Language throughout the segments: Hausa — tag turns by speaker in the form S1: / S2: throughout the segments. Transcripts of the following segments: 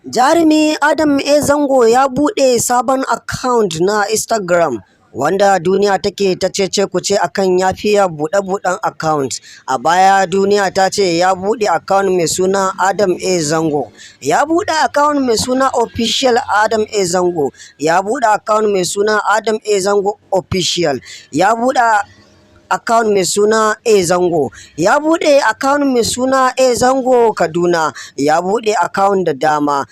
S1: Jarumi Adam A. Zango ya buɗe sabon akawunt na Instagram wanda duniya take ta cece-kuce akan ya fiye buɗe-buɗen akawunt. A baya duniya ta ce ya buɗe akawunt mai suna Adam A. Zango. Ya buɗe akawunt mai suna Official Adam A. Zango. Ya buɗe akawunt mai suna Adam A. Zango Official. Ya buɗe akawun mai suna A Zango, ya buɗe akawun mai suna A Zango Kaduna, ya buɗe akawun da dama.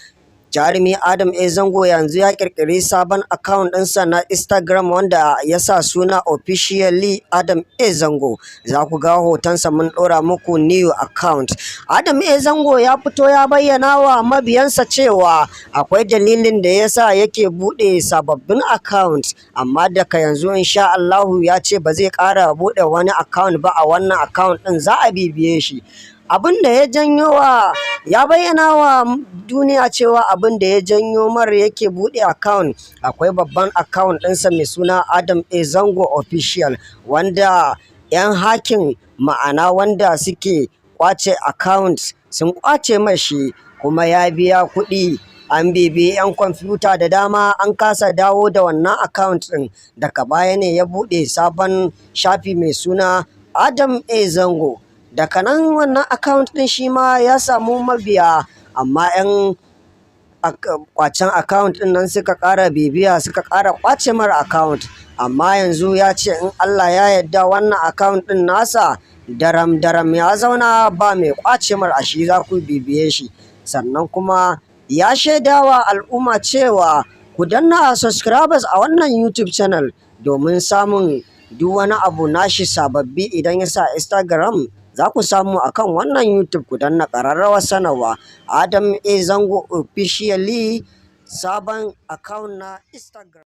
S1: Jarumi Adam A Zango yanzu ya ƙirƙiri sabon akawun ɗinsa na Instagram wanda ya sa suna Officially Adam A Zango. Za ku ga hotonsa mun ɗora muku new account. Adam A Zango ya fito ya bayyana wa mabiyansa cewa akwai dalilin da ya sa yake buɗe sababbin account, amma daga yanzu insha Allahu ya ce ba zai ƙara buɗe wani account ba a wannan account ɗin, za a bibiye shi. Abin da ya janyo ya bayyana wa duniya cewa abin da ya janyo mar yake buɗe account, akwai babban account ɗinsa mai suna Adam A Zango Official wanda 'yan hakin, ma'ana wanda suke ƙwace account sun ƙwace mashi, kuma ya biya kuɗi. An bibi 'yan kwamfuta da dama an kasa dawo da wannan account ɗin. Daga baya ne ya buɗe sabon shafi mai suna Adam A Zango. Daga nan wannan account ɗin shi ma ya samu mabiya, amma 'yan kwacen account ɗin nan suka ƙara bibiya suka ƙara ƙwace mara account. Amma yanzu ya ce in Allah ya yarda wannan account ɗin nasa daram ya zauna ba mai ƙwace mara, shi za ku bibiye shi. Sannan kuma ya shaidawa al'umma cewa ku danna subscribers a wannan YouTube channel domin samun duk wani abu nashi sababbi idan ya sa Instagram. Za ku samu akan wannan YouTube, ku danna ƙararrawar sanarwa. Adam A Zango Officially sabon account na Instagram.